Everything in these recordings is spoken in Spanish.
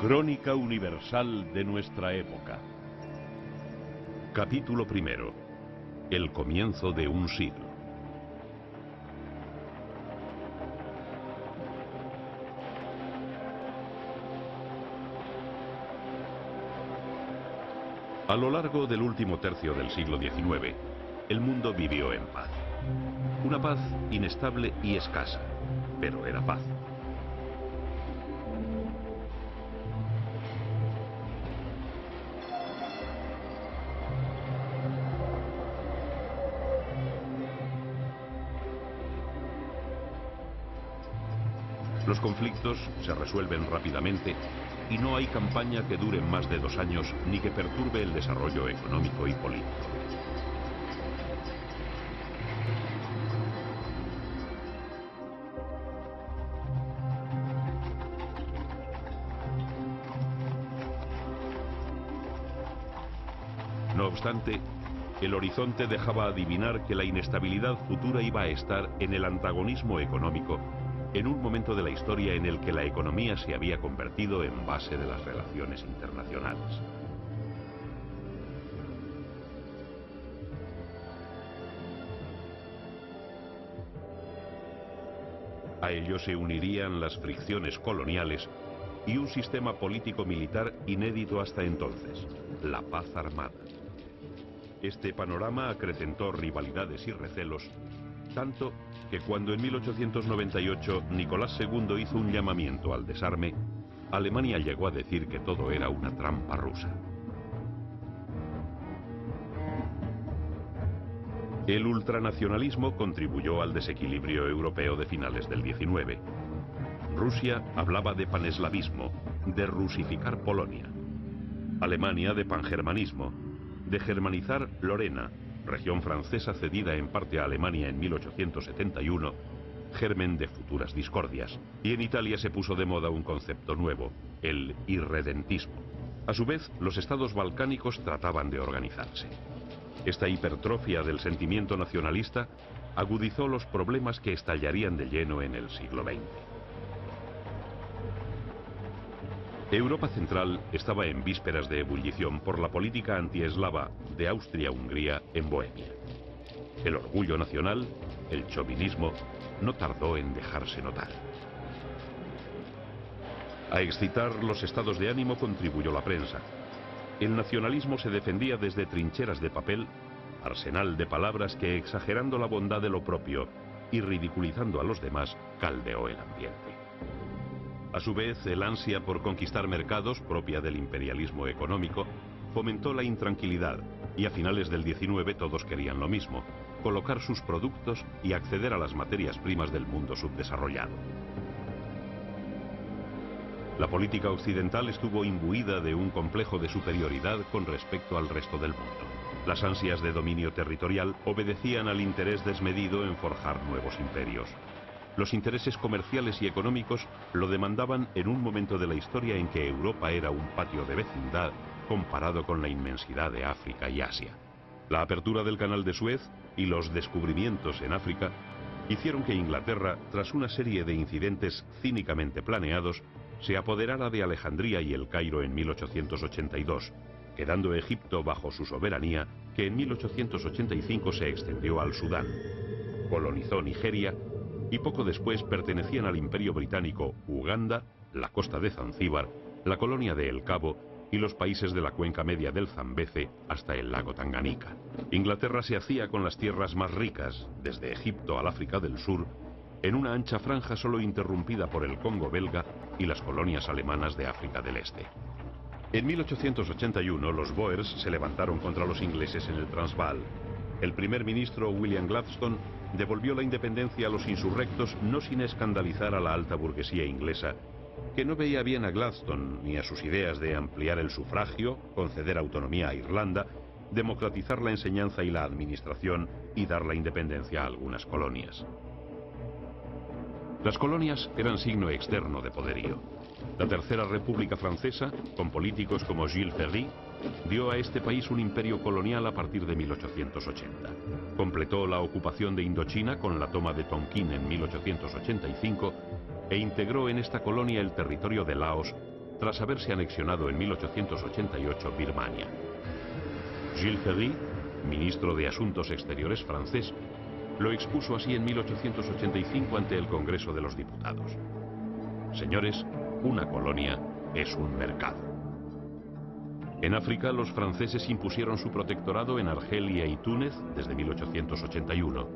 Crónica universal de nuestra época. Capítulo primero. El comienzo de un siglo. A lo largo del último tercio del siglo XIX, el mundo vivió en paz. Una paz inestable y escasa, pero era paz. Los conflictos se resuelven rápidamente y no hay campaña que dure más de 2 años ni que perturbe el desarrollo económico y político. No obstante, el horizonte dejaba adivinar que la inestabilidad futura iba a estar en el antagonismo económico en un momento de la historia en el que la economía se había convertido en base de las relaciones internacionales. A ello se unirían las fricciones coloniales y un sistema político-militar inédito hasta entonces, la paz armada. Este panorama acrecentó rivalidades y recelos, tanto que cuando en 1898 Nicolás II hizo un llamamiento al desarme, Alemania llegó a decir que todo era una trampa rusa. El ultranacionalismo contribuyó al desequilibrio europeo de finales del XIX. Rusia hablaba de paneslavismo, de rusificar Polonia. Alemania de pangermanismo, de germanizar Lorena, región francesa cedida en parte a Alemania en 1871, germen de futuras discordias. Y en Italia se puso de moda un concepto nuevo, el irredentismo. A su vez, los estados balcánicos trataban de organizarse. Esta hipertrofia del sentimiento nacionalista agudizó los problemas que estallarían de lleno en el siglo XX. Europa Central estaba en vísperas de ebullición por la política antieslava de Austria-Hungría en Bohemia. El orgullo nacional, el chauvinismo, no tardó en dejarse notar. A excitar los estados de ánimo contribuyó la prensa. El nacionalismo se defendía desde trincheras de papel, arsenal de palabras que, exagerando la bondad de lo propio y ridiculizando a los demás, caldeó el ambiente. A su vez, el ansia por conquistar mercados, propia del imperialismo económico, fomentó la intranquilidad, y a finales del XIX todos querían lo mismo: colocar sus productos y acceder a las materias primas del mundo subdesarrollado. La política occidental estuvo imbuida de un complejo de superioridad con respecto al resto del mundo. Las ansias de dominio territorial obedecían al interés desmedido en forjar nuevos imperios. Los intereses comerciales y económicos lo demandaban en un momento de la historia en que Europa era un patio de vecindad comparado con la inmensidad de África y Asia. La apertura del Canal de Suez y los descubrimientos en África hicieron que Inglaterra, tras una serie de incidentes cínicamente planeados, se apoderara de Alejandría y El Cairo en 1882, quedando Egipto bajo su soberanía, que en 1885 se extendió al Sudán. Colonizó Nigeria y poco después pertenecían al Imperio Británico Uganda, la costa de Zanzíbar, la colonia de El Cabo y los países de la cuenca media del Zambeze hasta el lago Tanganica. Inglaterra se hacía con las tierras más ricas, desde Egipto al África del Sur, en una ancha franja solo interrumpida por el Congo belga y las colonias alemanas de África del Este. En 1881 los Boers se levantaron contra los ingleses en el Transvaal. El primer ministro William Gladstone devolvió la independencia a los insurrectos, no sin escandalizar a la alta burguesía inglesa, que no veía bien a Gladstone ni a sus ideas de ampliar el sufragio, conceder autonomía a Irlanda, democratizar la enseñanza y la administración y dar la independencia a algunas colonias. Las colonias eran signo externo de poderío. La Tercera República Francesa, con políticos como Jules Ferry, dio a este país un imperio colonial a partir de 1880. Completó la ocupación de Indochina con la toma de Tonkin en 1885 e integró en esta colonia el territorio de Laos tras haberse anexionado en 1888 Birmania. Gilles Ferry, ministro de Asuntos Exteriores francés, lo expuso así en 1885 ante el Congreso de los Diputados. Señores, una colonia es un mercado. En África, los franceses impusieron su protectorado en Argelia y Túnez desde 1881.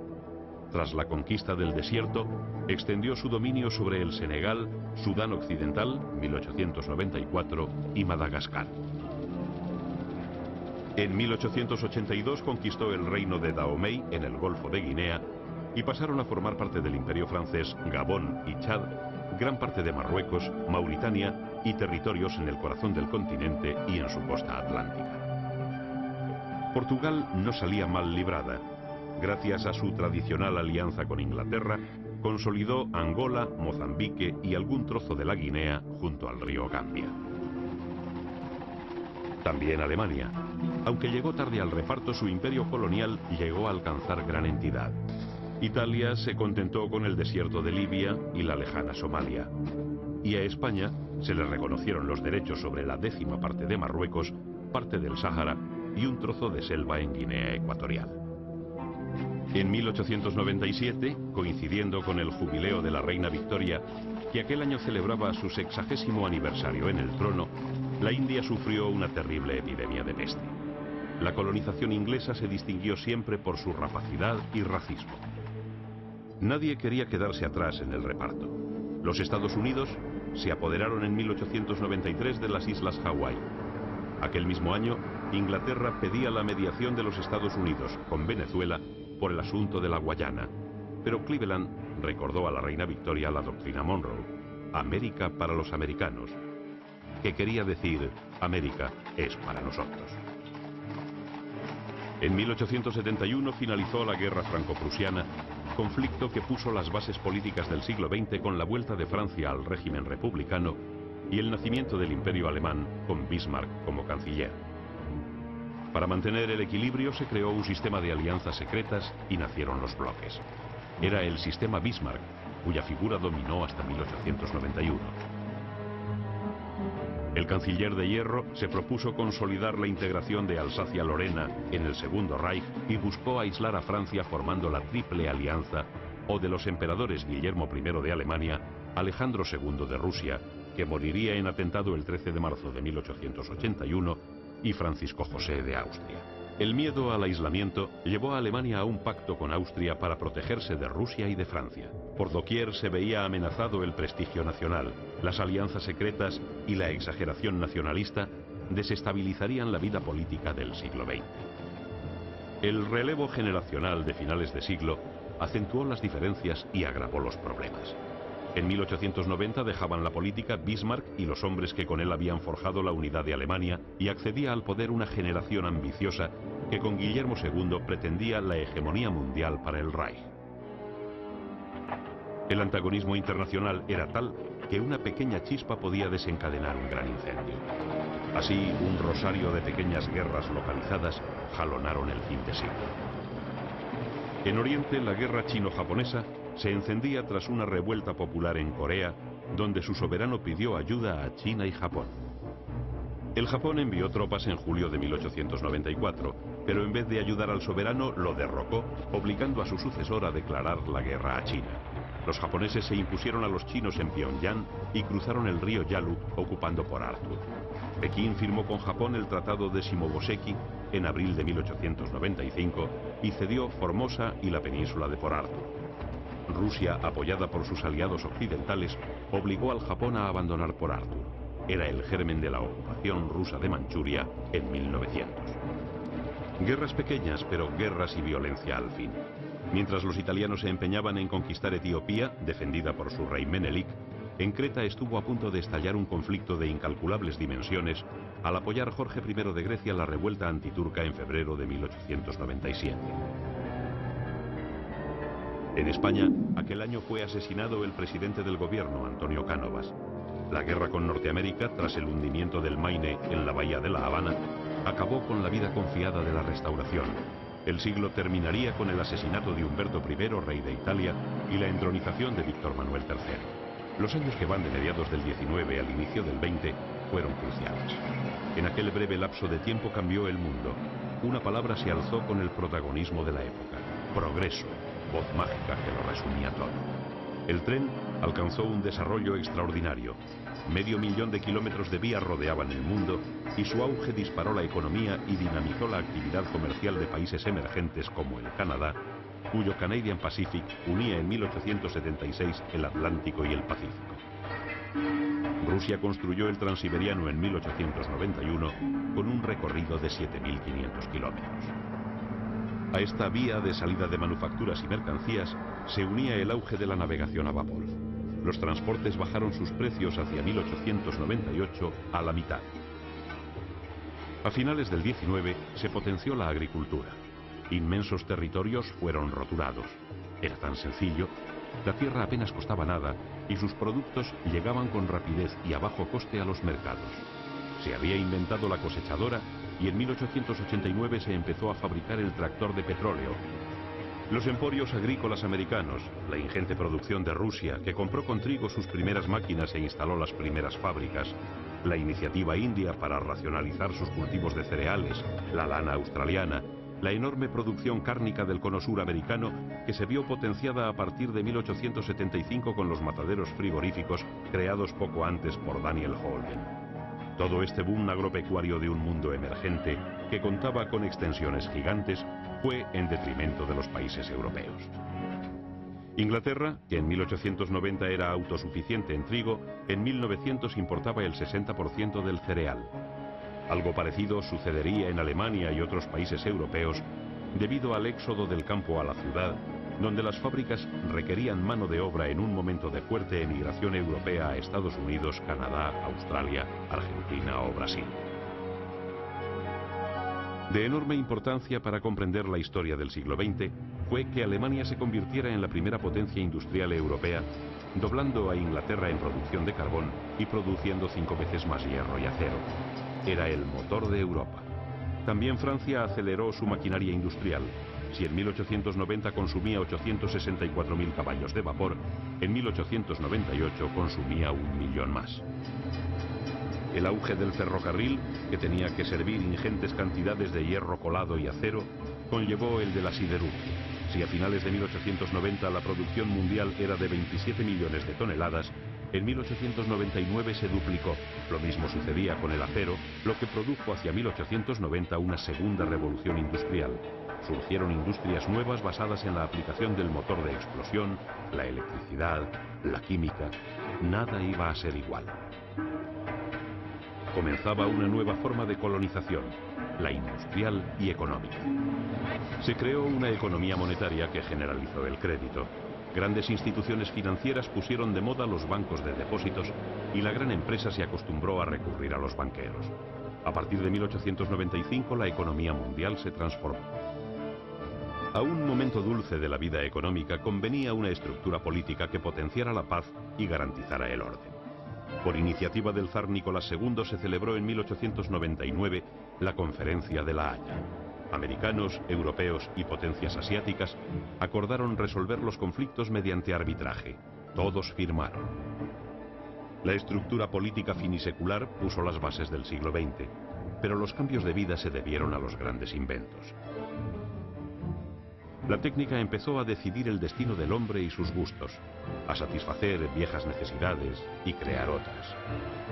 Tras la conquista del desierto, extendió su dominio sobre el Senegal, Sudán Occidental, 1894, y Madagascar. En 1882 conquistó el reino de Dahomey en el Golfo de Guinea y pasaron a formar parte del Imperio francés Gabón y Chad, gran parte de Marruecos, Mauritania y territorios en el corazón del continente y en su costa atlántica. Portugal no salía mal librada. Gracias a su tradicional alianza con Inglaterra, consolidó Angola, Mozambique y algún trozo de la Guinea junto al río Gambia. También Alemania. Aunque llegó tarde al reparto, su imperio colonial llegó a alcanzar gran entidad. Italia se contentó con el desierto de Libia y la lejana Somalia. Y a España se le reconocieron los derechos sobre la 10ª parte de Marruecos, parte del Sáhara y un trozo de selva en Guinea Ecuatorial. En 1897, coincidiendo con el jubileo de la reina Victoria, que aquel año celebraba su 60º aniversario en el trono, la India sufrió una terrible epidemia de peste. La colonización inglesa se distinguió siempre por su rapacidad y racismo. Nadie quería quedarse atrás en el reparto. Los Estados Unidos se apoderaron en 1893 de las Islas Hawái. Aquel mismo año, Inglaterra pedía la mediación de los Estados Unidos con Venezuela por el asunto de la Guayana, pero Cleveland recordó a la reina Victoria la doctrina Monroe, América para los americanos, que quería decir América es para nosotros. En 1871 finalizó la Guerra Franco-Prusiana, conflicto que puso las bases políticas del siglo XX con la vuelta de Francia al régimen republicano y el nacimiento del Imperio Alemán con Bismarck como canciller. Para mantener el equilibrio se creó un sistema de alianzas secretas y nacieron los bloques. Era el sistema Bismarck, cuya figura dominó hasta 1891. El canciller de hierro se propuso consolidar la integración de Alsacia-Lorena en el Segundo Reich y buscó aislar a Francia formando la Triple Alianza, o de los emperadores Guillermo I de Alemania, Alejandro II de Rusia, que moriría en atentado el 13 de marzo de 1881, y Francisco José de Austria. El miedo al aislamiento llevó a Alemania a un pacto con Austria para protegerse de Rusia y de Francia. Por doquier se veía amenazado el prestigio nacional. Las alianzas secretas y la exageración nacionalista desestabilizarían la vida política del siglo XX. El relevo generacional de finales de siglo acentuó las diferencias y agravó los problemas. En 1890 dejaban la política Bismarck y los hombres que con él habían forjado la unidad de Alemania, y accedía al poder una generación ambiciosa que con Guillermo II pretendía la hegemonía mundial para el Reich. El antagonismo internacional era tal que una pequeña chispa podía desencadenar un gran incendio. Así, un rosario de pequeñas guerras localizadas jalonaron el fin de siglo. En Oriente, la guerra chino-japonesa se encendía tras una revuelta popular en Corea, donde su soberano pidió ayuda a China y Japón. El Japón envió tropas en julio de 1894, pero en vez de ayudar al soberano, lo derrocó, obligando a su sucesor a declarar la guerra a China. Los japoneses se impusieron a los chinos en Pyongyang y cruzaron el río Yalu, ocupando Port Arthur. Pekín firmó con Japón el Tratado de Shimoboseki en abril de 1895 y cedió Formosa y la península de Port Arthur. Rusia, apoyada por sus aliados occidentales, obligó al Japón a abandonar Port Arthur. Era el germen de la ocupación rusa de Manchuria en 1900. Guerras pequeñas, pero guerras y violencia al fin. Mientras los italianos se empeñaban en conquistar Etiopía, defendida por su rey Menelik, en Creta estuvo a punto de estallar un conflicto de incalculables dimensiones al apoyar Jorge I de Grecia la revuelta antiturca en febrero de 1897. En España, aquel año fue asesinado el presidente del gobierno, Antonio Cánovas. La guerra con Norteamérica, tras el hundimiento del Maine en la bahía de La Habana, acabó con la vida confiada de la Restauración. El siglo terminaría con el asesinato de Humberto I, rey de Italia, y la entronización de Víctor Manuel III. Los años que van de mediados del XIX al inicio del XX fueron cruciales. En aquel breve lapso de tiempo cambió el mundo. Una palabra se alzó con el protagonismo de la época: progreso, voz mágica que lo resumía todo. El tren alcanzó un desarrollo extraordinario. 500.000 de kilómetros de vía rodeaban el mundo y su auge disparó la economía y dinamizó la actividad comercial de países emergentes como el Canadá, cuyo Canadian Pacific unía en 1876 el Atlántico y el Pacífico. Rusia construyó el Transiberiano en 1891 con un recorrido de 7.500 kilómetros. A esta vía de salida de manufacturas y mercancías se unía el auge de la navegación a vapor. Los transportes bajaron sus precios hacia 1898 a la mitad. A finales del 19 se potenció la agricultura. Inmensos territorios fueron roturados. Era tan sencillo. La tierra apenas costaba nada y sus productos llegaban con rapidez y a bajo coste a los mercados. Se había inventado la cosechadora y en 1889 se empezó a fabricar el tractor de petróleo. Los emporios agrícolas americanos, la ingente producción de Rusia, que compró con trigo sus primeras máquinas e instaló las primeras fábricas, la iniciativa india para racionalizar sus cultivos de cereales, la lana australiana, la enorme producción cárnica del cono sur americano, que se vio potenciada a partir de 1875 con los mataderos frigoríficos creados poco antes por Daniel Holden. Todo este boom agropecuario de un mundo emergente, que contaba con extensiones gigantes, fue en detrimento de los países europeos. Inglaterra, que en 1890 era autosuficiente en trigo, en 1900 importaba el 60% del cereal. Algo parecido sucedería en Alemania y otros países europeos debido al éxodo del campo a la ciudad, donde las fábricas requerían mano de obra en un momento de fuerte emigración europea a Estados Unidos, Canadá, Australia, Argentina o Brasil. De enorme importancia para comprender la historia del siglo XX fue que Alemania se convirtiera en la primera potencia industrial europea, doblando a Inglaterra en producción de carbón y produciendo 5 veces más hierro y acero. Era el motor de Europa. También Francia aceleró su maquinaria industrial. Si en 1890 consumía 864.000 caballos de vapor, en 1898 consumía 1.000.000 más. El auge del ferrocarril, que tenía que servir ingentes cantidades de hierro colado y acero, conllevó el de la siderurgia. Si a finales de 1890 la producción mundial era de 27 millones de toneladas, en 1899 se duplicó. Lo mismo sucedía con el acero, lo que produjo hacia 1890 una segunda revolución industrial. Surgieron industrias nuevas basadas en la aplicación del motor de explosión, la electricidad, la química. Nada iba a ser igual. Comenzaba una nueva forma de colonización, la industrial y económica. Se creó una economía monetaria que generalizó el crédito. Grandes instituciones financieras pusieron de moda los bancos de depósitos y la gran empresa se acostumbró a recurrir a los banqueros. A partir de 1895 la economía mundial se transformó. A un momento dulce de la vida económica convenía una estructura política que potenciara la paz y garantizara el orden. Por iniciativa del zar Nicolás II se celebró en 1899 la Conferencia de La Haya. Americanos, europeos y potencias asiáticas acordaron resolver los conflictos mediante arbitraje. Todos firmaron. La estructura política finisecular puso las bases del siglo XX, pero los cambios de vida se debieron a los grandes inventos. La técnica empezó a decidir el destino del hombre y sus gustos, a satisfacer viejas necesidades y crear otras.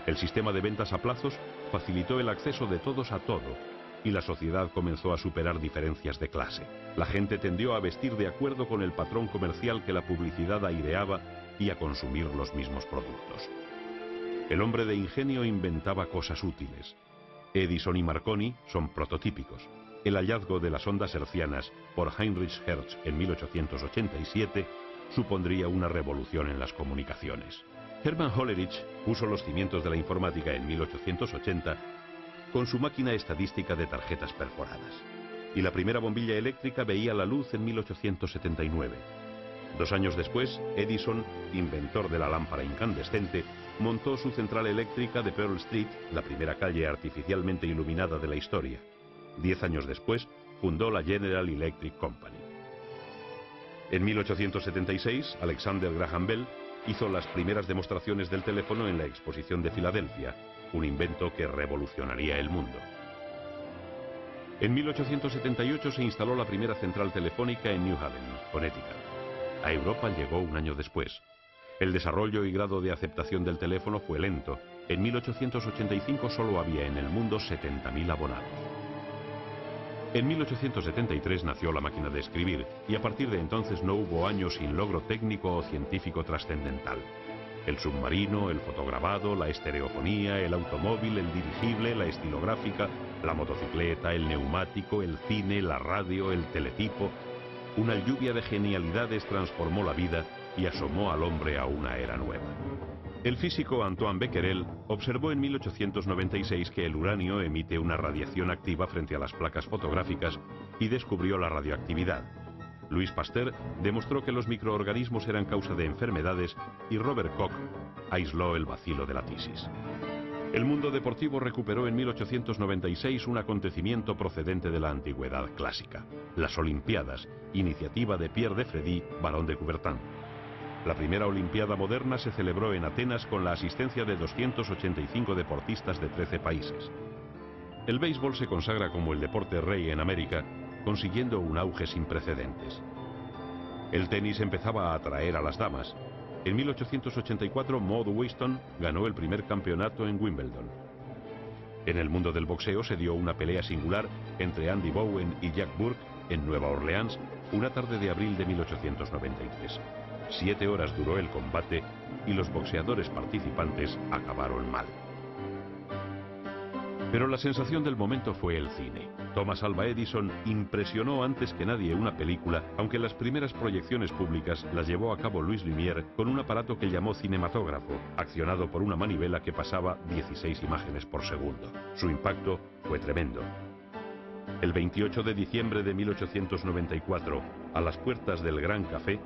El sistema de ventas a plazos facilitó el acceso de todos a todo, y la sociedad comenzó a superar diferencias de clase. La gente tendió a vestir de acuerdo con el patrón comercial que la publicidad aireaba y a consumir los mismos productos. El hombre de ingenio inventaba cosas útiles. Edison y Marconi son prototípicos. El hallazgo de las ondas hertzianas por Heinrich Hertz en 1887 supondría una revolución en las comunicaciones. Hermann Hollerith puso los cimientos de la informática en 1880 con su máquina estadística de tarjetas perforadas. Y la primera bombilla eléctrica veía la luz en 1879. 2 años después, Edison, inventor de la lámpara incandescente, montó su central eléctrica de Pearl Street, la primera calle artificialmente iluminada de la historia. 10 años después, fundó la General Electric Company. En 1876, Alexander Graham Bell hizo las primeras demostraciones del teléfono en la Exposición de Filadelfia. un invento que revolucionaría el mundo. En 1878 se instaló la primera central telefónica en New Haven, Connecticut. A Europa llegó un año después. El desarrollo y grado de aceptación del teléfono fue lento. En 1885 solo había en el mundo 70.000 abonados. En 1873 nació la máquina de escribir y a partir de entonces no hubo año sin logro técnico o científico trascendental. El submarino, el fotograbado, la estereofonía, el automóvil, el dirigible, la estilográfica, la motocicleta, el neumático, el cine, la radio, el teletipo. Una lluvia de genialidades transformó la vida y asomó al hombre a una era nueva. El físico Antoine Becquerel observó en 1896 que el uranio emite una radiación activa frente a las placas fotográficas y descubrió la radioactividad. Louis Pasteur demostró que los microorganismos eran causa de enfermedades y Robert Koch aisló el bacilo de la tisis. El mundo deportivo recuperó en 1896 un acontecimiento procedente de la antigüedad clásica, las Olimpiadas, iniciativa de Pierre de Freddy, barón de Coubertin. La primera Olimpiada moderna se celebró en Atenas con la asistencia de 285 deportistas de 13 países. El béisbol se consagra como el deporte rey en América, consiguiendo un auge sin precedentes. El tenis empezaba a atraer a las damas. En 1884 Maud Weston ganó el primer campeonato en Wimbledon. En el mundo del boxeo se dio una pelea singular entre Andy Bowen y Jack Burke en Nueva Orleans una tarde de abril de 1893. 7 horas duró el combate y los boxeadores participantes acabaron mal. Pero la sensación del momento fue el cine. Thomas Alva Edison impresionó antes que nadie una película, aunque las primeras proyecciones públicas las llevó a cabo Louis Lumière con un aparato que llamó cinematógrafo, accionado por una manivela que pasaba 16 imágenes por segundo. Su impacto fue tremendo. El 28 de diciembre de 1894, a las puertas del Gran Café,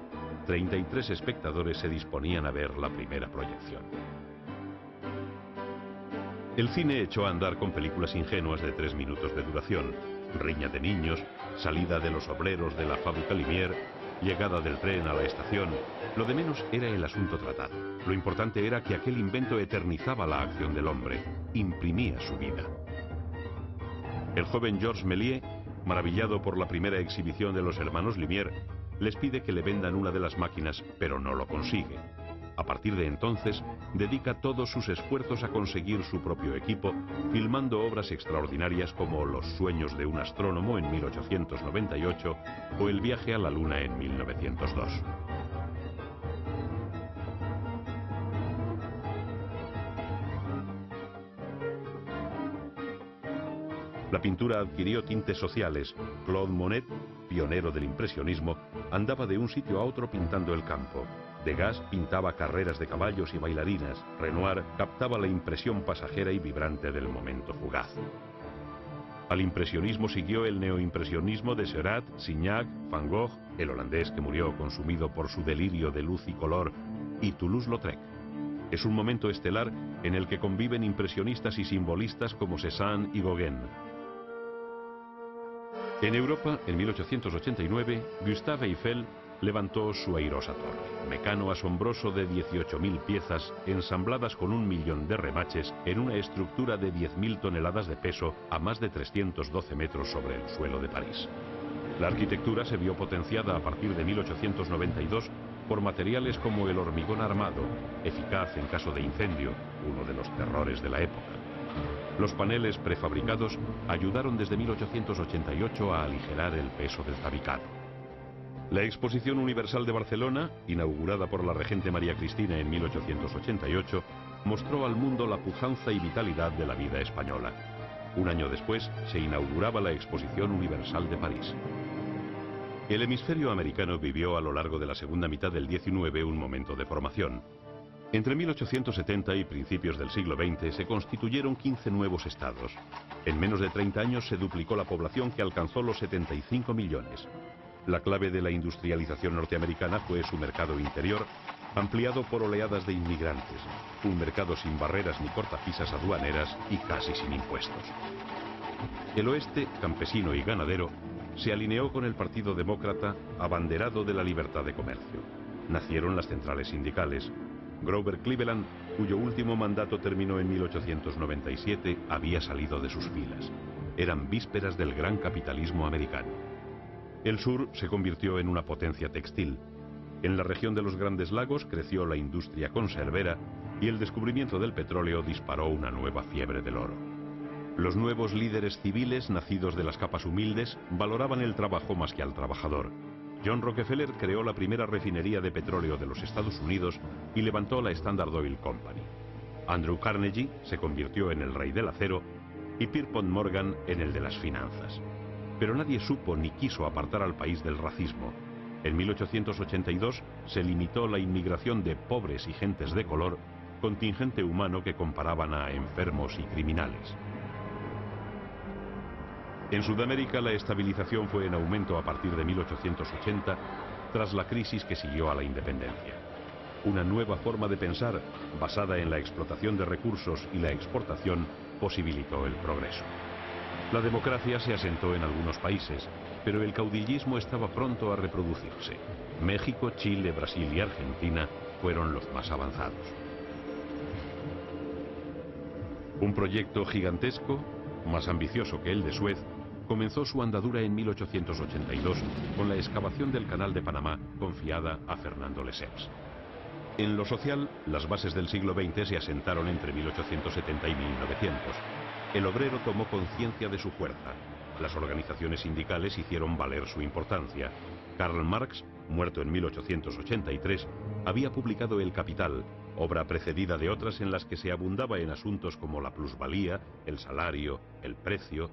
33 espectadores se disponían a ver la primera proyección. El cine echó a andar con películas ingenuas de 3 minutos de duración, riña de niños, salida de los obreros de la fábrica Lumière, llegada del tren a la estación. Lo de menos era el asunto tratado. Lo importante era que aquel invento eternizaba la acción del hombre, imprimía su vida. El joven Georges Méliès, maravillado por la primera exhibición de los hermanos Lumière, les pide que le vendan una de las máquinas, pero no lo consigue. A partir de entonces, dedica todos sus esfuerzos a conseguir su propio equipo, filmando obras extraordinarias como Los sueños de un astrónomo en 1898 o El viaje a la luna en 1902. La pintura adquirió tintes sociales. Claude Monet, pionero del impresionismo, andaba de un sitio a otro pintando el campo. Degas pintaba carreras de caballos y bailarinas. Renoir captaba la impresión pasajera y vibrante del momento fugaz. Al impresionismo siguió el neoimpresionismo de Seurat, Signac, Van Gogh, el holandés que murió consumido por su delirio de luz y color, y Toulouse-Lautrec. Es un momento estelar en el que conviven impresionistas y simbolistas como Cézanne y Gauguin. En Europa, en 1889, Gustave Eiffel levantó su airosa torre, mecano asombroso de 18.000 piezas ensambladas con 1 millón de remaches en una estructura de 10.000 toneladas de peso a más de 312 metros sobre el suelo de París. La arquitectura se vio potenciada a partir de 1892 por materiales como el hormigón armado, eficaz en caso de incendio, uno de los terrores de la época. Los paneles prefabricados ayudaron desde 1888 a aligerar el peso del tabicato. La Exposición Universal de Barcelona, inaugurada por la regente María Cristina en 1888, mostró al mundo la pujanza y vitalidad de la vida española. Un año después se inauguraba la Exposición Universal de París. El hemisferio americano vivió a lo largo de la segunda mitad del XIX un momento de formación. Entre 1870 y principios del siglo XX se constituyeron 15 nuevos estados. En menos de 30 años se duplicó la población, que alcanzó los 75 millones. La clave de la industrialización norteamericana fue su mercado interior, ampliado por oleadas de inmigrantes, un mercado sin barreras ni cortapisas aduaneras y casi sin impuestos. El oeste, campesino y ganadero, se alineó con el Partido Demócrata, abanderado de la libertad de comercio. Nacieron las centrales sindicales. Grover Cleveland, cuyo último mandato terminó en 1897, había salido de sus filas. Eran vísperas del gran capitalismo americano. El sur se convirtió en una potencia textil. En la región de los Grandes Lagos creció la industria conservera y el descubrimiento del petróleo disparó una nueva fiebre del oro. Los nuevos líderes civiles, nacidos de las capas humildes, valoraban el trabajo más que al trabajador. John Rockefeller creó la primera refinería de petróleo de los Estados Unidos y levantó la Standard Oil Company. Andrew Carnegie se convirtió en el rey del acero y Pierpont Morgan en el de las finanzas. Pero nadie supo ni quiso apartar al país del racismo. En 1882 se limitó la inmigración de pobres y gentes de color, contingente humano que comparaban a enfermos y criminales. En Sudamérica la estabilización fue en aumento a partir de 1880, tras la crisis que siguió a la independencia. Una nueva forma de pensar, basada en la explotación de recursos y la exportación, posibilitó el progreso. La democracia se asentó en algunos países, pero el caudillismo estaba pronto a reproducirse. México, Chile, Brasil y Argentina fueron los más avanzados. Un proyecto gigantesco, más ambicioso que el de Suez, comenzó su andadura en 1882 con la excavación del Canal de Panamá confiada a Fernando Lesseps. En lo social, las bases del siglo XX se asentaron entre 1870 y 1900. El obrero tomó conciencia de su fuerza. Las organizaciones sindicales hicieron valer su importancia. Karl Marx, muerto en 1883, había publicado El Capital, obra precedida de otras en las que se abundaba en asuntos como la plusvalía, el salario, el precio,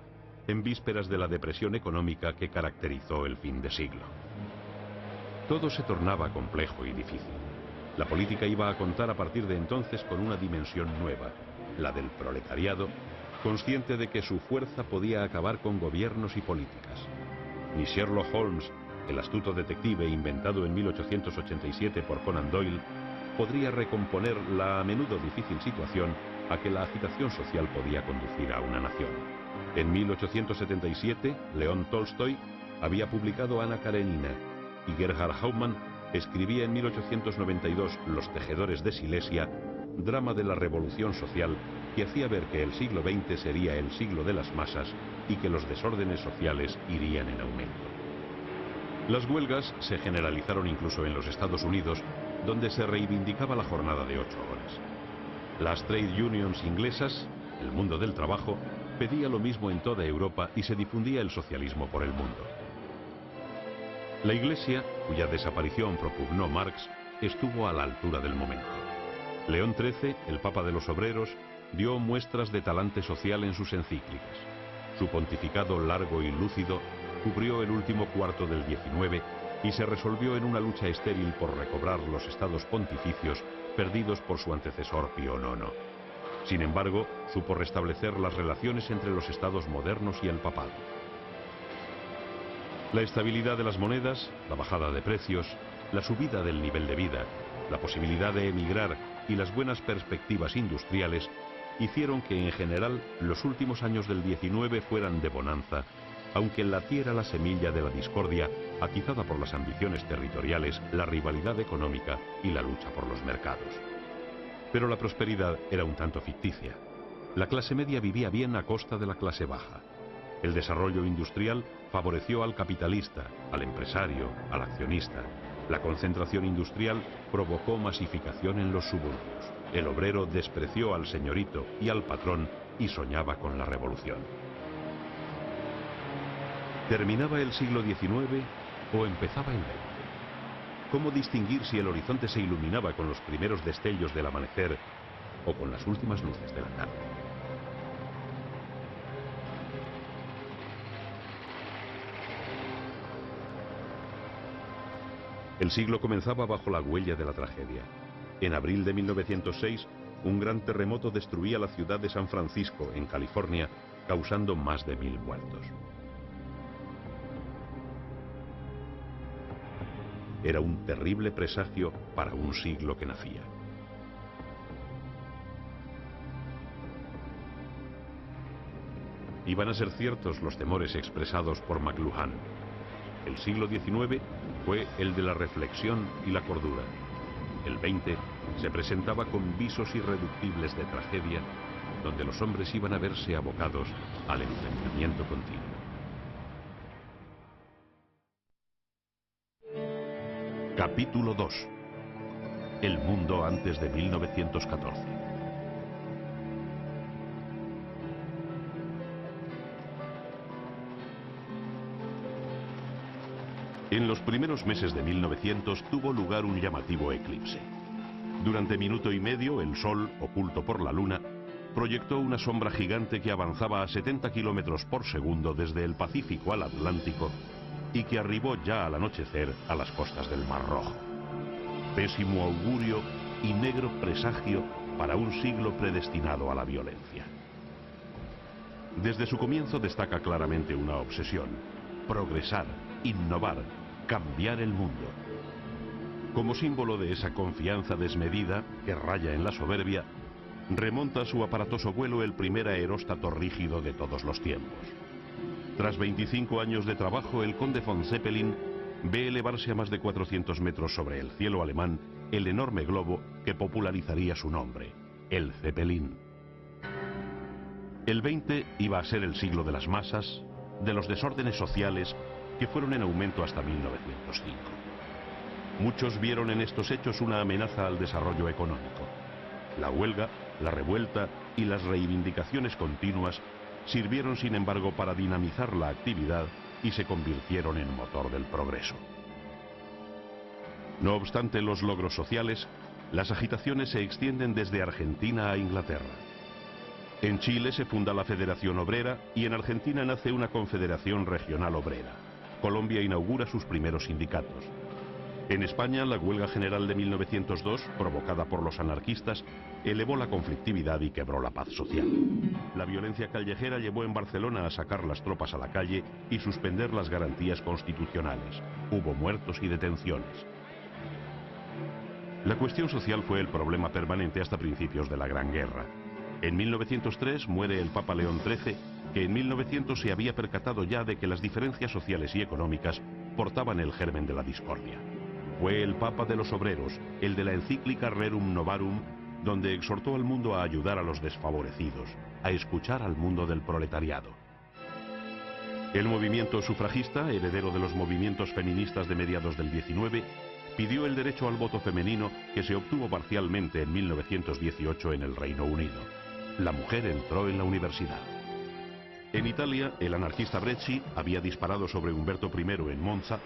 en vísperas de la depresión económica que caracterizó el fin de siglo. Todo se tornaba complejo y difícil. La política iba a contar a partir de entonces con una dimensión nueva, la del proletariado, consciente de que su fuerza podía acabar con gobiernos y políticas. Ni Sherlock Holmes, el astuto detective inventado en 1887 por Conan Doyle, podría recomponer la a menudo difícil situación a que la agitación social podía conducir a una nación. En 1877, León Tolstoy había publicado Ana Karenina y Gerhard Hauptmann escribía en 1892 Los tejedores de Silesia, drama de la revolución social que hacía ver que el siglo XX sería el siglo de las masas y que los desórdenes sociales irían en aumento. Las huelgas se generalizaron incluso en los Estados Unidos, donde se reivindicaba la jornada de 8 horas. Las trade unions inglesas, el mundo del trabajo, pedía lo mismo en toda Europa y se difundía el socialismo por el mundo. La Iglesia, cuya desaparición propugnó Marx, estuvo a la altura del momento. León XIII, el Papa de los Obreros, dio muestras de talante social en sus encíclicas. Su pontificado largo y lúcido cubrió el último cuarto del XIX y se resolvió en una lucha estéril por recobrar los estados pontificios perdidos por su antecesor Pío IX. Sin embargo, supo restablecer las relaciones entre los estados modernos y el papado. La estabilidad de las monedas, la bajada de precios, la subida del nivel de vida, la posibilidad de emigrar y las buenas perspectivas industriales hicieron que en general los últimos años del XIX fueran de bonanza, aunque latiera la semilla de la discordia atizada por las ambiciones territoriales, la rivalidad económica y la lucha por los mercados. Pero la prosperidad era un tanto ficticia. La clase media vivía bien a costa de la clase baja. El desarrollo industrial favoreció al capitalista, al empresario, al accionista. La concentración industrial provocó masificación en los suburbios. El obrero despreció al señorito y al patrón y soñaba con la revolución. ¿Terminaba el siglo XIX o empezaba el XX? ¿Cómo distinguir si el horizonte se iluminaba con los primeros destellos del amanecer o con las últimas luces de la tarde? El siglo comenzaba bajo la huella de la tragedia. En abril de 1906, un gran terremoto destruía la ciudad de San Francisco, en California, causando más de 1000 muertos. Era un terrible presagio para un siglo que nacía. Iban a ser ciertos los temores expresados por McLuhan. El siglo XIX fue el de la reflexión y la cordura. el 20, se presentaba con visos irreductibles de tragedia, donde los hombres iban a verse abocados al enfrentamiento continuo. Capítulo 2. El mundo antes de 1914. En los primeros meses de 1900 tuvo lugar un llamativo eclipse. Durante minuto y medio, el Sol, oculto por la Luna, proyectó una sombra gigante que avanzaba a 70 kilómetros por segundo desde el Pacífico al Atlántico y que arribó ya al anochecer a las costas del Mar Rojo. Pésimo augurio y negro presagio para un siglo predestinado a la violencia. Desde su comienzo destaca claramente una obsesión: progresar, innovar, cambiar el mundo. Como símbolo de esa confianza desmedida que raya en la soberbia, remonta su aparatoso vuelo el primer aeróstato rígido de todos los tiempos. Tras 25 años de trabajo, el conde von Zeppelin ve elevarse a más de 400 metros sobre el cielo alemán el enorme globo que popularizaría su nombre, el Zeppelin. El 20 iba a ser el siglo de las masas, de los desórdenes sociales que fueron en aumento hasta 1905. Muchos vieron en estos hechos una amenaza al desarrollo económico. La huelga, la revuelta y las reivindicaciones continuas sirvieron, sin embargo, para dinamizar la actividad y se convirtieron en motor del progreso. No obstante los logros sociales, las agitaciones se extienden desde Argentina a Inglaterra. En Chile se funda la Federación Obrera y en Argentina nace una Confederación Regional Obrera. Colombia inaugura sus primeros sindicatos. En España, la huelga general de 1902, provocada por los anarquistas, elevó la conflictividad y quebró la paz social. La violencia callejera llevó en Barcelona a sacar las tropas a la calle y suspender las garantías constitucionales. Hubo muertos y detenciones. La cuestión social fue el problema permanente hasta principios de la Gran Guerra. En 1903 muere el Papa León XIII, que en 1900 se había percatado ya de que las diferencias sociales y económicas portaban el germen de la discordia. Fue el Papa de los obreros, el de la encíclica Rerum Novarum, donde exhortó al mundo a ayudar a los desfavorecidos, a escuchar al mundo del proletariado. El movimiento sufragista, heredero de los movimientos feministas de mediados del 19, pidió el derecho al voto femenino, que se obtuvo parcialmente en 1918 en el Reino Unido. La mujer entró en la universidad. En Italia, el anarquista Brecci había disparado sobre Humberto I en Monza,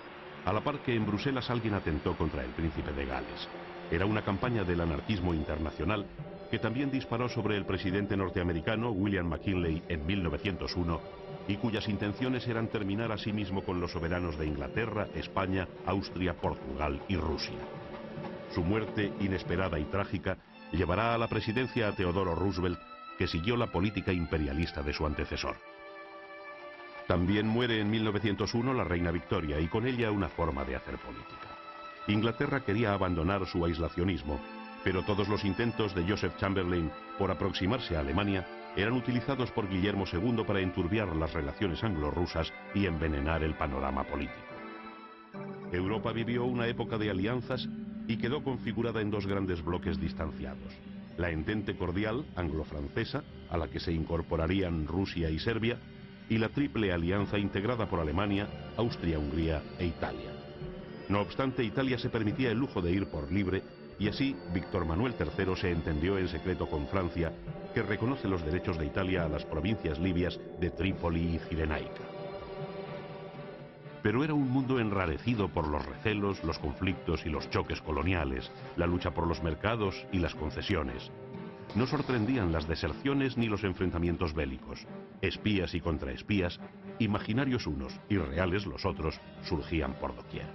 a la par que en Bruselas alguien atentó contra el príncipe de Gales. Era una campaña del anarquismo internacional que también disparó sobre el presidente norteamericano William McKinley en 1901 y cuyas intenciones eran terminar asimismo con los soberanos de Inglaterra, España, Austria, Portugal y Rusia. Su muerte, inesperada y trágica, llevará a la presidencia a Theodore Roosevelt, que siguió la política imperialista de su antecesor. También muere en 1901 la reina Victoria y con ella una forma de hacer política. Inglaterra quería abandonar su aislacionismo, pero todos los intentos de Joseph Chamberlain por aproximarse a Alemania eran utilizados por Guillermo II para enturbiar las relaciones anglo-rusas y envenenar el panorama político. Europa vivió una época de alianzas y quedó configurada en dos grandes bloques distanciados: la Entente Cordial anglo-francesa, a la que se incorporarían Rusia y Serbia, y la Triple Alianza integrada por Alemania, Austria-Hungría e Italia. No obstante, Italia se permitía el lujo de ir por libre, y así Víctor Manuel III se entendió en secreto con Francia, que reconoce los derechos de Italia a las provincias libias de Trípoli y Cirenaica. Pero era un mundo enrarecido por los recelos, los conflictos y los choques coloniales, la lucha por los mercados y las concesiones. No sorprendían las deserciones ni los enfrentamientos bélicos. Espías y contraespías, imaginarios unos y reales los otros, surgían por doquier.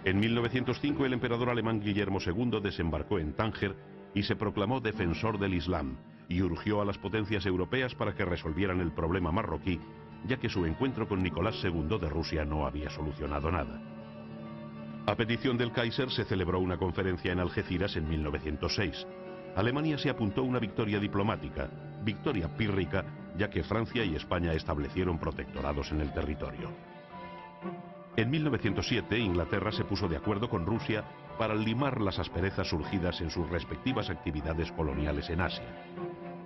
En 1905 el emperador alemán Guillermo II desembarcó en Tánger y se proclamó defensor del Islam y urgió a las potencias europeas para que resolvieran el problema marroquí, ya que su encuentro con Nicolás II de Rusia no había solucionado nada. A petición del Kaiser se celebró una conferencia en Algeciras en 1906. Alemania se apuntó una victoria diplomática, victoria pírrica, ya que Francia y España establecieron protectorados en el territorio. En 1907, Inglaterra se puso de acuerdo con Rusia para limar las asperezas surgidas en sus respectivas actividades coloniales en Asia.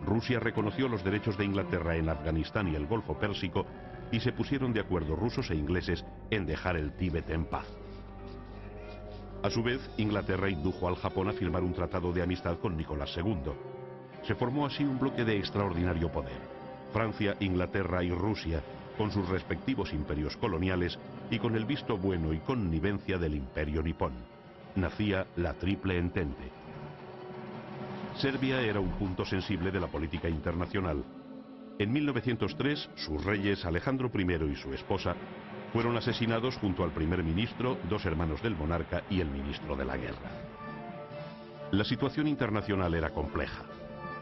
Rusia reconoció los derechos de Inglaterra en Afganistán y el Golfo Pérsico y se pusieron de acuerdo rusos e ingleses en dejar el Tíbet en paz. A su vez, Inglaterra indujo al Japón a firmar un tratado de amistad con Nicolás II. Se formó así un bloque de extraordinario poder: Francia, Inglaterra y Rusia, con sus respectivos imperios coloniales y con el visto bueno y connivencia del Imperio nipón. Nacía la Triple Entente. Serbia era un punto sensible de la política internacional. En 1903, sus reyes Alejandro I y su esposa fueron asesinados junto al primer ministro, dos hermanos del monarca y el ministro de la guerra. La situación internacional era compleja.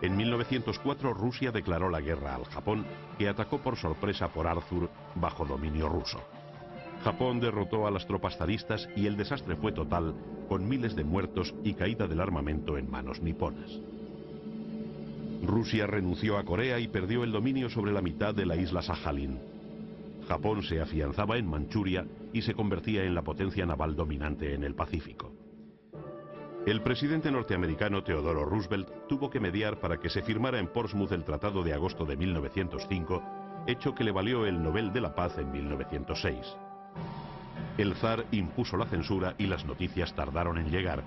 En 1904 Rusia declaró la guerra al Japón, que atacó por sorpresa por Arthur bajo dominio ruso. Japón derrotó a las tropas zaristas y el desastre fue total, con miles de muertos y caída del armamento en manos niponas. Rusia renunció a Corea y perdió el dominio sobre la mitad de la isla Sajalín. Japón se afianzaba en Manchuria y se convertía en la potencia naval dominante en el Pacífico. El presidente norteamericano Theodore Roosevelt tuvo que mediar para que se firmara en Portsmouth el Tratado de Agosto de 1905, hecho que le valió el Nobel de la Paz en 1906. El zar impuso la censura y las noticias tardaron en llegar,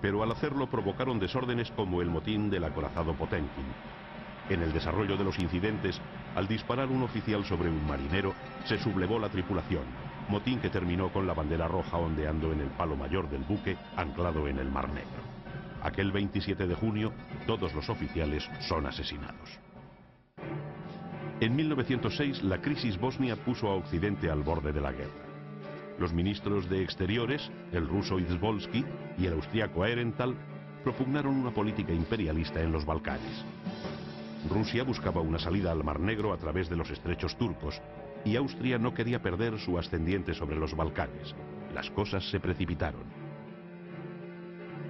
pero al hacerlo provocaron desórdenes como el motín del acorazado Potemkin. En el desarrollo de los incidentes, al disparar un oficial sobre un marinero, se sublevó la tripulación, motín que terminó con la bandera roja ondeando en el palo mayor del buque anclado en el Mar Negro. Aquel 27 de junio, todos los oficiales son asesinados. En 1906, la crisis bosnia puso a Occidente al borde de la guerra. Los ministros de Exteriores, el ruso Izvolsky y el austriaco Aehrenthal, propugnaron una política imperialista en los Balcanes. Rusia buscaba una salida al Mar Negro a través de los estrechos turcos, y Austria no quería perder su ascendiente sobre los Balcanes. Las cosas se precipitaron.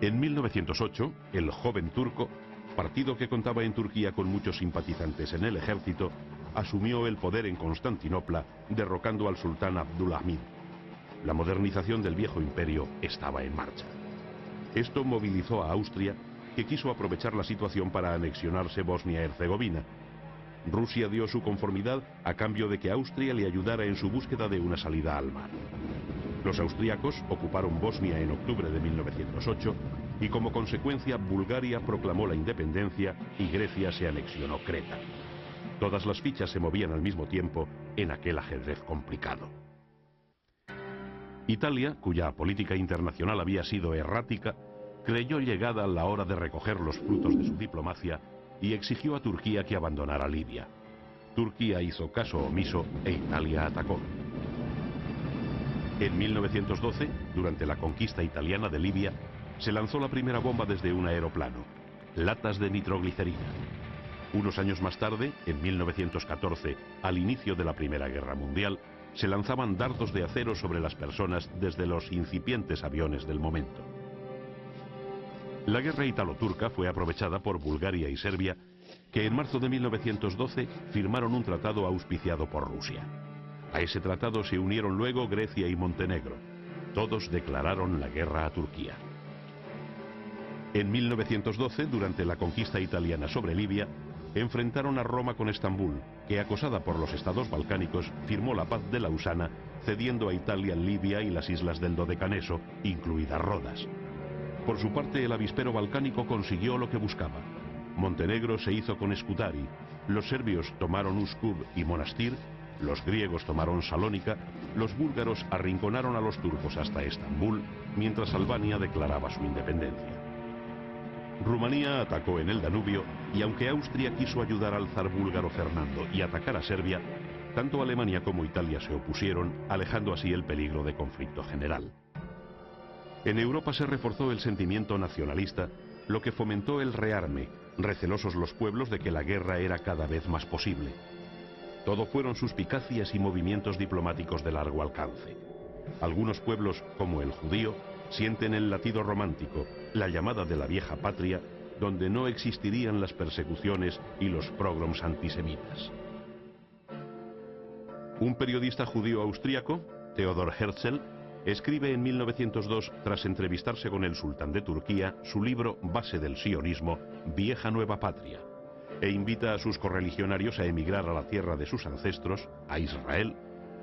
En 1908, el Joven Turco, partido que contaba en Turquía con muchos simpatizantes en el ejército, asumió el poder en Constantinopla, derrocando al sultán Abdülhamid. La modernización del viejo imperio estaba en marcha. Esto movilizó a Austria, que quiso aprovechar la situación para anexionarse Bosnia-Herzegovina. Rusia dio su conformidad a cambio de que Austria le ayudara en su búsqueda de una salida al mar. Los austríacos ocuparon Bosnia en octubre de 1908 y como consecuencia Bulgaria proclamó la independencia y Grecia se anexionó Creta. Todas las fichas se movían al mismo tiempo en aquel ajedrez complicado. Italia, cuya política internacional había sido errática, creyó llegada la hora de recoger los frutos de su diplomacia y exigió a Turquía que abandonara Libia. Turquía hizo caso omiso e Italia atacó. En 1912, durante la conquista italiana de Libia, se lanzó la primera bomba desde un aeroplano, latas de nitroglicerina. Unos años más tarde, en 1914, al inicio de la Primera Guerra Mundial, se lanzaban dardos de acero sobre las personas desde los incipientes aviones del momento. La guerra italo-turca fue aprovechada por Bulgaria y Serbia, que en marzo de 1912 firmaron un tratado auspiciado por Rusia. A ese tratado se unieron luego Grecia y Montenegro. Todos declararon la guerra a Turquía. En 1912, durante la conquista italiana sobre Libia, enfrentaron a Roma con Estambul, que acosada por los estados balcánicos firmó la paz de Lausana, cediendo a Italia Libia y las islas del Dodecaneso, incluida Rodas. Por su parte, el avispero balcánico consiguió lo que buscaba. Montenegro se hizo con Scutari, los serbios tomaron Uskub y Monastir, los griegos tomaron Salónica, los búlgaros arrinconaron a los turcos hasta Estambul, mientras Albania declaraba su independencia. Rumanía atacó en el Danubio y aunque Austria quiso ayudar al zar búlgaro Fernando y atacar a Serbia, tanto Alemania como Italia se opusieron, alejando así el peligro de conflicto general. En Europa se reforzó el sentimiento nacionalista, lo que fomentó el rearme, recelosos los pueblos de que la guerra era cada vez más posible. Todo fueron suspicacias y movimientos diplomáticos de largo alcance. Algunos pueblos, como el judío, sienten el latido romántico, la llamada de la vieja patria, donde no existirían las persecuciones y los pogroms antisemitas. Un periodista judío austríaco, Theodor Herzl, escribe en 1902, tras entrevistarse con el sultán de Turquía, su libro Base del sionismo, Vieja Nueva Patria, e invita a sus correligionarios a emigrar a la tierra de sus ancestros, a Israel,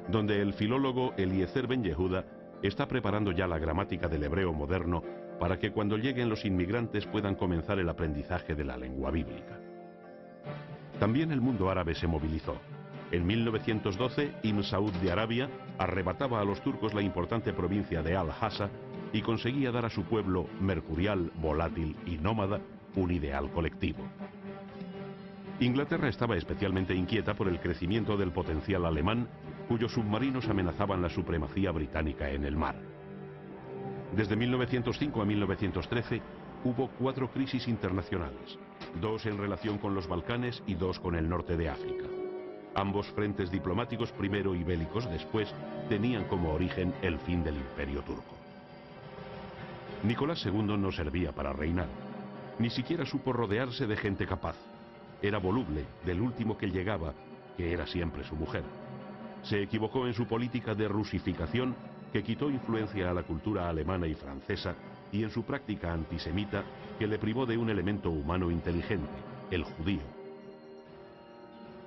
donde el filólogo Eliezer Ben Yehuda está preparando ya la gramática del hebreo moderno para que cuando lleguen los inmigrantes puedan comenzar el aprendizaje de la lengua bíblica. También el mundo árabe se movilizó. En 1912, Ibn Saud de Arabia arrebataba a los turcos la importante provincia de Al-Hasa y conseguía dar a su pueblo mercurial, volátil y nómada un ideal colectivo. Inglaterra estaba especialmente inquieta por el crecimiento del potencial alemán, cuyos submarinos amenazaban la supremacía británica en el mar. Desde 1905 a 1913 hubo 4 crisis internacionales, 2 en relación con los Balcanes y 2 con el norte de África. Ambos frentes diplomáticos primero y bélicos después tenían como origen el fin del Imperio turco. Nicolás II no servía para reinar, ni siquiera supo rodearse de gente capaz. Era voluble, del último que llegaba, que era siempre su mujer. Se equivocó en su política de rusificación, que quitó influencia a la cultura alemana y francesa, y en su práctica antisemita, que le privó de un elemento humano inteligente, el judío.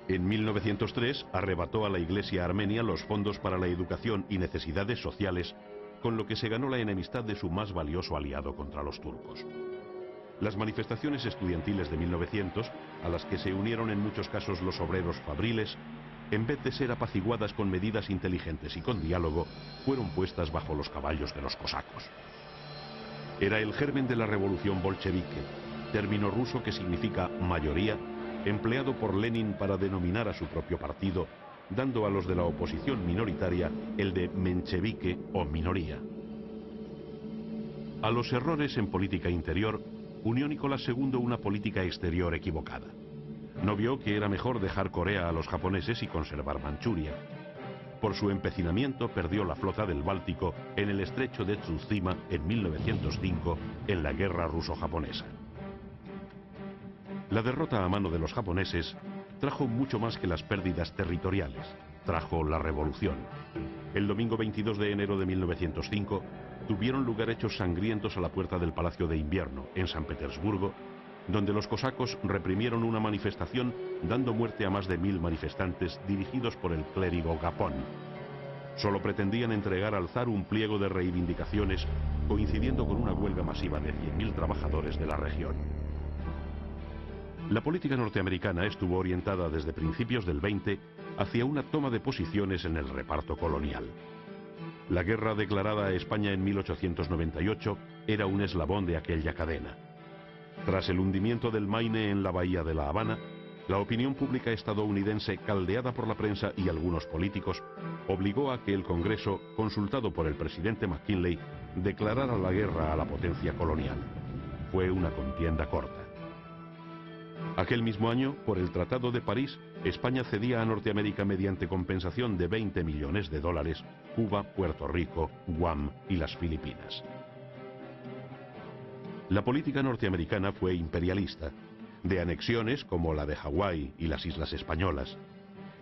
En 1903 arrebató a la Iglesia armenia los fondos para la educación y necesidades sociales, con lo que se ganó la enemistad de su más valioso aliado contra los turcos. Las manifestaciones estudiantiles de 1900, a las que se unieron en muchos casos los obreros fabriles, en vez de ser apaciguadas con medidas inteligentes y con diálogo, fueron puestas bajo los caballos de los cosacos. Era el germen de la revolución bolchevique, término ruso que significa mayoría, empleado por Lenin para denominar a su propio partido, dando a los de la oposición minoritaria el de menchevique o minoría. A los errores en política interior unió Nicolás II una política exterior equivocada. No vio que era mejor dejar Corea a los japoneses y conservar Manchuria. Por su empecinamiento perdió la flota del Báltico en el estrecho de Tsushima en 1905 en la guerra ruso-japonesa. La derrota a mano de los japoneses trajo mucho más que las pérdidas territoriales, trajo la revolución. El domingo 22 de enero de 1905 tuvieron lugar hechos sangrientos a la puerta del Palacio de Invierno, en San Petersburgo, donde los cosacos reprimieron una manifestación dando muerte a más de 1000 manifestantes dirigidos por el clérigo Gapón. Solo pretendían entregar al zar un pliego de reivindicaciones coincidiendo con una huelga masiva de 100.000 trabajadores de la región. La política norteamericana estuvo orientada desde principios del 20 hacia una toma de posiciones en el reparto colonial. La guerra declarada a España en 1898 era un eslabón de aquella cadena. Tras el hundimiento del Maine en la bahía de La Habana, la opinión pública estadounidense, caldeada por la prensa y algunos políticos, obligó a que el Congreso, consultado por el presidente McKinley, declarara la guerra a la potencia colonial. Fue una contienda corta. Aquel mismo año, por el Tratado de París, España cedía a Norteamérica mediante compensación de $20 millones Cuba, Puerto Rico, Guam y las Filipinas. La política norteamericana fue imperialista, de anexiones como la de Hawái y las Islas Españolas.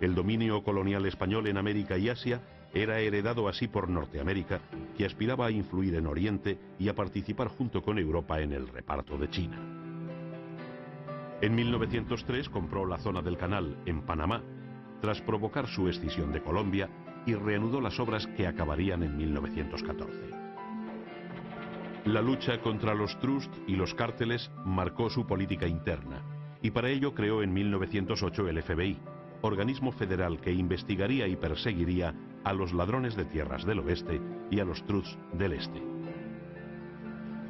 El dominio colonial español en América y Asia era heredado así por Norteamérica, que aspiraba a influir en Oriente y a participar junto con Europa en el reparto de China. En 1903 compró la zona del Canal, en Panamá, tras provocar su escisión de Colombia, y reanudó las obras que acabarían en 1914. La lucha contra los trusts y los cárteles marcó su política interna, y para ello creó en 1908 el FBI, organismo federal que investigaría y perseguiría a los ladrones de tierras del oeste y a los trusts del este.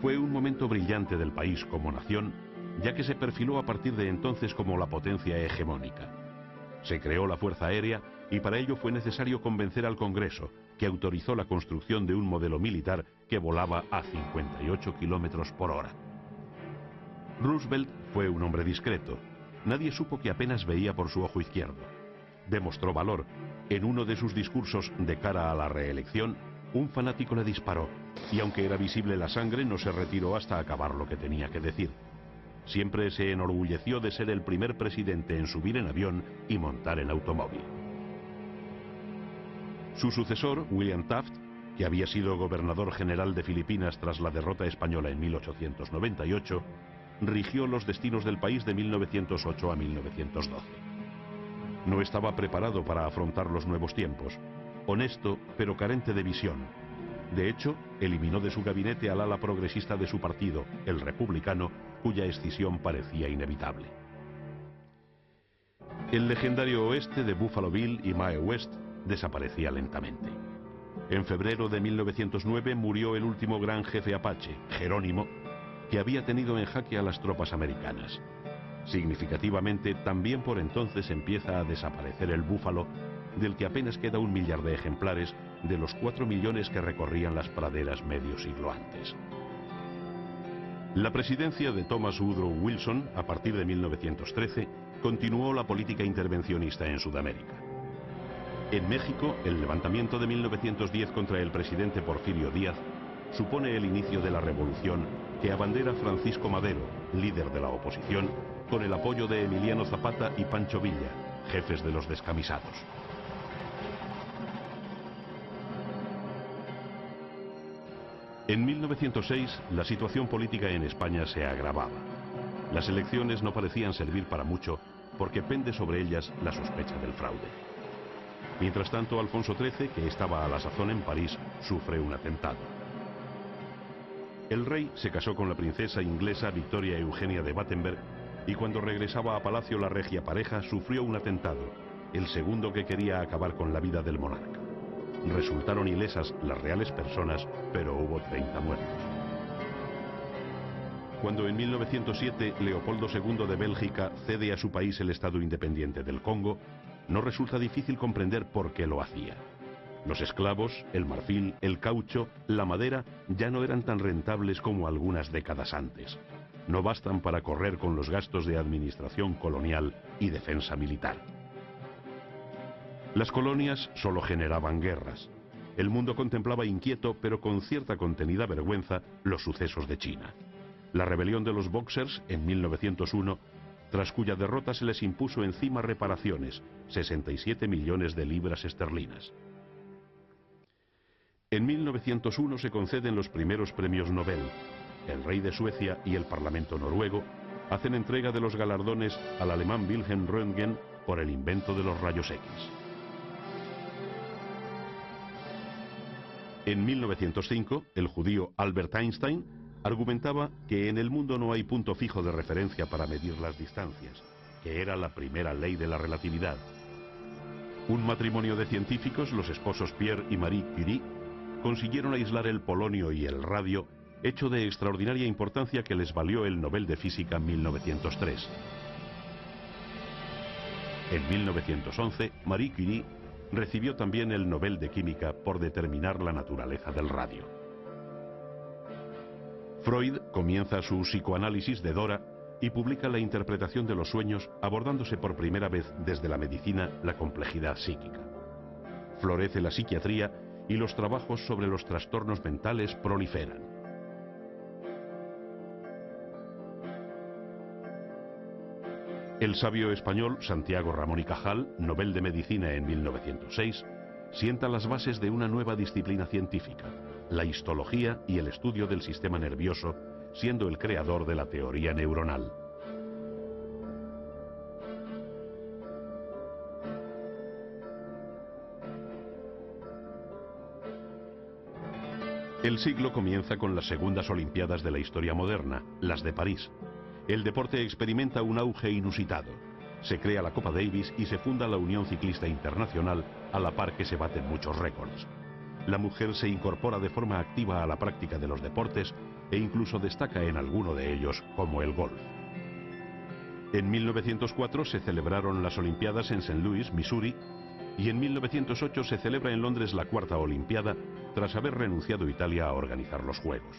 Fue un momento brillante del país como nación, ya que se perfiló a partir de entonces como la potencia hegemónica. Se creó la Fuerza Aérea y para ello fue necesario convencer al Congreso, que autorizó la construcción de un modelo militar que volaba a 58 kilómetros por hora. Roosevelt fue un hombre discreto. Nadie supo que apenas veía por su ojo izquierdo. Demostró valor. En uno de sus discursos de cara a la reelección, un fanático le disparó, y aunque era visible la sangre, no se retiró hasta acabar lo que tenía que decir. Siempre se enorgulleció de ser el primer presidente en subir en avión y montar en automóvil. Su sucesor, William Taft, que había sido gobernador general de Filipinas tras la derrota española en 1898, rigió los destinos del país de 1908 a 1912. No estaba preparado para afrontar los nuevos tiempos, honesto pero carente de visión. De hecho, eliminó de su gabinete al ala progresista de su partido, el republicano, cuya escisión parecía inevitable. El legendario oeste de Buffalo Bill y Mae West desaparecía lentamente. En febrero de 1909 murió el último gran jefe apache, Jerónimo, que había tenido en jaque a las tropas americanas. Significativamente, también por entonces empieza a desaparecer el búfalo, del que apenas queda 1 millar de ejemplares de los 4 millones que recorrían las praderas medio siglo antes. La presidencia de Thomas Woodrow Wilson, a partir de 1913, continuó la política intervencionista en Sudamérica. En México, el levantamiento de 1910 contra el presidente Porfirio Díaz supone el inicio de la revolución que abandera Francisco Madero, líder de la oposición, con el apoyo de Emiliano Zapata y Pancho Villa, jefes de los descamisados. En 1906, la situación política en España se agravaba. Las elecciones no parecían servir para mucho porque pende sobre ellas la sospecha del fraude. Mientras tanto, Alfonso XIII, que estaba a la sazón en París, sufre un atentado. El rey se casó con la princesa inglesa Victoria Eugenia de Battenberg y cuando regresaba a palacio la regia pareja sufrió un atentado, el segundo que quería acabar con la vida del monarca. Resultaron ilesas las reales personas, pero hubo 30 muertos. Cuando en 1907 Leopoldo II de Bélgica cede a su país el Estado independiente del Congo, no resulta difícil comprender por qué lo hacía. Los esclavos, el marfil, el caucho, la madera ya no eran tan rentables como algunas décadas antes. No bastan para correr con los gastos de administración colonial y defensa militar. Las colonias solo generaban guerras. El mundo contemplaba inquieto, pero con cierta contenida vergüenza, los sucesos de China. La rebelión de los Boxers en 1901, tras cuya derrota se les impuso encima reparaciones, 67 millones de libras esterlinas. En 1901 se conceden los primeros premios Nobel. El rey de Suecia y el Parlamento noruego hacen entrega de los galardones al alemán Wilhelm Röntgen por el invento de los rayos X. En 1905, el judío Albert Einstein argumentaba que en el mundo no hay punto fijo de referencia para medir las distancias, que era la primera ley de la relatividad. Un matrimonio de científicos, los esposos Pierre y Marie Curie, consiguieron aislar el polonio y el radio, hecho de extraordinaria importancia que les valió el Nobel de Física en 1903. En 1911, Marie Curie recibió también el Nobel de Química por determinar la naturaleza del radio. Freud comienza su psicoanálisis de Dora y publica la interpretación de los sueños, abordándose por primera vez desde la medicina la complejidad psíquica. Florece la psiquiatría y los trabajos sobre los trastornos mentales proliferan. El sabio español Santiago Ramón y Cajal, Nobel de Medicina en 1906, sienta las bases de una nueva disciplina científica, la histología y el estudio del sistema nervioso, siendo el creador de la teoría neuronal. El siglo comienza con las segundas Olimpiadas de la historia moderna, las de París. El deporte experimenta un auge inusitado. Se crea la Copa Davis y se funda la Unión Ciclista Internacional, a la par que se baten muchos récords. La mujer se incorpora de forma activa a la práctica de los deportes e incluso destaca en alguno de ellos, como el golf. En 1904 se celebraron las Olimpiadas en St. Louis, Missouri, y en 1908 se celebra en Londres la cuarta Olimpiada, tras haber renunciado Italia a organizar los Juegos.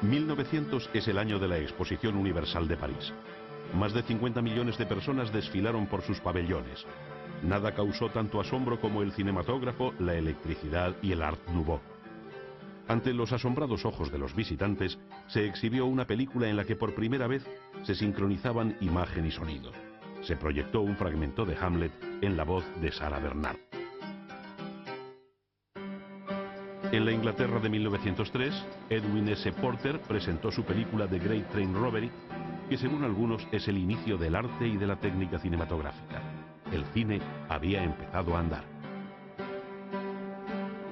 ...1900 es el año de la Exposición Universal de París. Más de 50 millones de personas desfilaron por sus pabellones. Nada causó tanto asombro como el cinematógrafo, la electricidad y el Art Nouveau. Ante los asombrados ojos de los visitantes, se exhibió una película en la que por primera vez se sincronizaban imagen y sonido. se proyectó un fragmento de Hamlet en la voz de Sarah Bernhardt. En la Inglaterra de 1903, Edwin S. Porter presentó su película The Great Train Robbery, que según algunos es el inicio del arte y de la técnica cinematográfica. El cine había empezado a andar.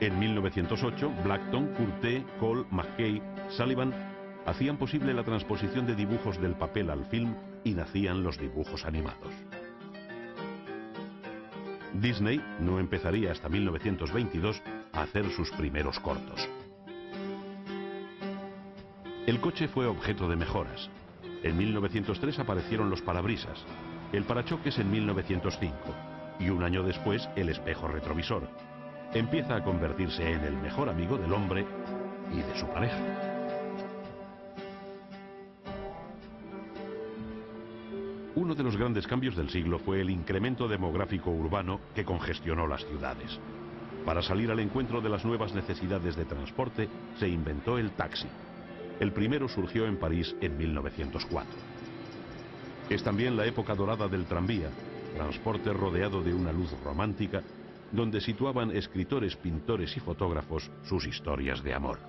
En 1908, Blackton, Curté, Cole, McKay, Sullivan hacían posible la transposición de dibujos del papel al film y nacían los dibujos animados. Disney no empezaría hasta 1922 a hacer sus primeros cortos. El coche fue objeto de mejoras. En 1903 aparecieron los parabrisas, el parachoques en 1905 y un año después el espejo retrovisor. Empieza a convertirse en el mejor amigo del hombre y de su pareja. Uno de los grandes cambios del siglo fue el incremento demográfico urbano que congestionó las ciudades. Para salir al encuentro de las nuevas necesidades de transporte, se inventó el taxi. El primero surgió en París en 1904. Es también la época dorada del tranvía, transporte rodeado de una luz romántica, donde situaban escritores, pintores y fotógrafos sus historias de amor.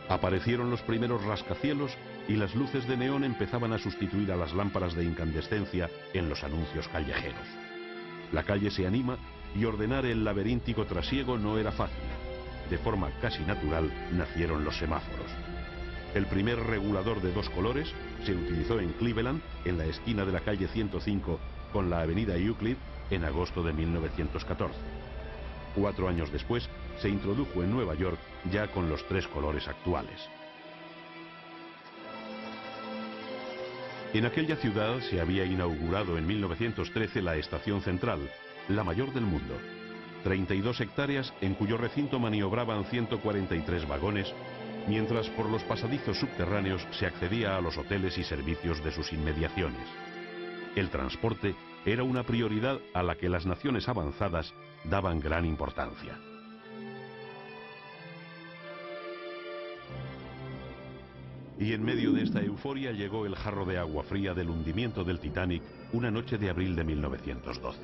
Aparecieron los primeros rascacielos y las luces de neón empezaban a sustituir a las lámparas de incandescencia en los anuncios callejeros. La calle se anima y ordenar el laberíntico trasiego no era fácil. De forma casi natural nacieron los semáforos. El primer regulador de dos colores se utilizó en Cleveland, en la esquina de la calle 105 con la avenida Euclid, en agosto de 1914. 4 años después se introdujo en Nueva York ya con los 3 colores actuales. En aquella ciudad se había inaugurado en 1913 la Estación Central, la mayor del mundo. 32 hectáreas en cuyo recinto maniobraban 143 vagones, mientras por los pasadizos subterráneos se accedía a los hoteles y servicios de sus inmediaciones. El transporte era una prioridad a la que las naciones avanzadas daban gran importancia. Y en medio de esta euforia llegó el jarro de agua fría del hundimiento del Titanic una noche de abril de 1912.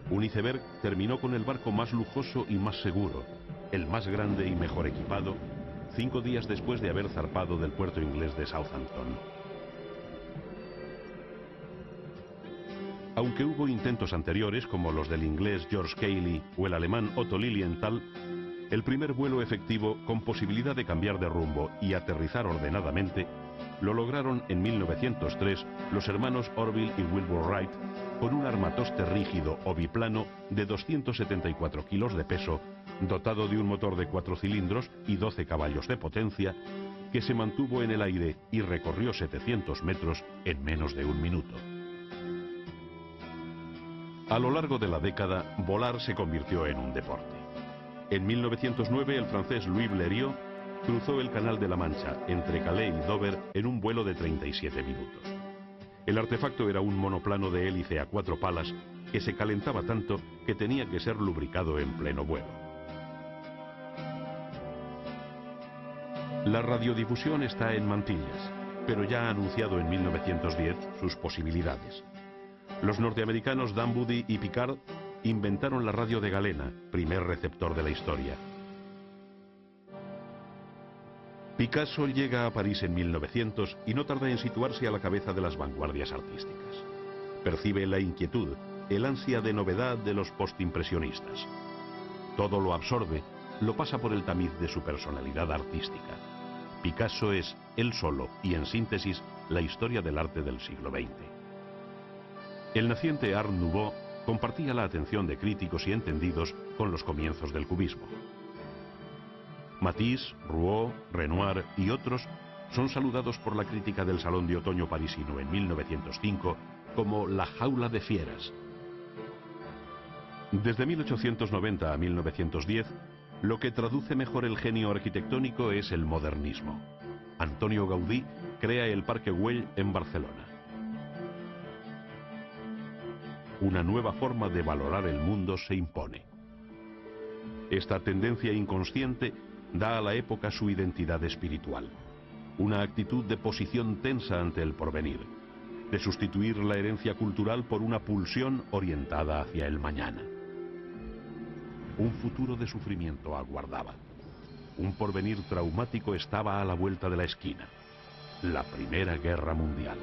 Un iceberg terminó con el barco más lujoso y más seguro, el más grande y mejor equipado, 5 días después de haber zarpado del puerto inglés de Southampton. Aunque hubo intentos anteriores, como los del inglés George Cayley o el alemán Otto Lilienthal, el primer vuelo efectivo con posibilidad de cambiar de rumbo y aterrizar ordenadamente lo lograron en 1903 los hermanos Orville y Wilbur Wright con un armatoste rígido o biplano de 274 kilos de peso, dotado de un motor de 4 cilindros y 12 caballos de potencia, que se mantuvo en el aire y recorrió 700 metros en menos de 1 minuto. A lo largo de la década, volar se convirtió en un deporte. En 1909, el francés Louis Blériot cruzó el Canal de la Mancha entre Calais y Dover en un vuelo de 37 minutos. El artefacto era un monoplano de hélice a 4 palas que se calentaba tanto que tenía que ser lubricado en pleno vuelo. La radiodifusión está en mantillas, pero ya ha anunciado en 1910 sus posibilidades. Los norteamericanos Dunwoody y Picard inventaron la radio de galena, primer receptor de la historia. Picasso llega a París en 1900 y no tarda en situarse a la cabeza de las vanguardias artísticas. Percibe la inquietud, el ansia de novedad de los postimpresionistas. Todo lo absorbe, lo pasa por el tamiz de su personalidad artística. Picasso es, él solo y en síntesis, la historia del arte del siglo XX. El naciente Art Nouveau compartía la atención de críticos y entendidos con los comienzos del cubismo. Matisse, Rouault, Renoir y otros son saludados por la crítica del Salón de Otoño parisino en 1905 como la jaula de fieras. Desde 1890 a 1910, lo que traduce mejor el genio arquitectónico es el modernismo. Antonio Gaudí crea el Parque Güell en Barcelona. Una nueva forma de valorar el mundo se impone. Esta tendencia inconsciente da a la época su identidad espiritual, una actitud de posición tensa ante el porvenir. de sustituir la herencia cultural por una pulsión orientada hacia el mañana. Un futuro de sufrimiento aguardaba. Un porvenir traumático estaba a la vuelta de la esquina. La Primera Guerra Mundial.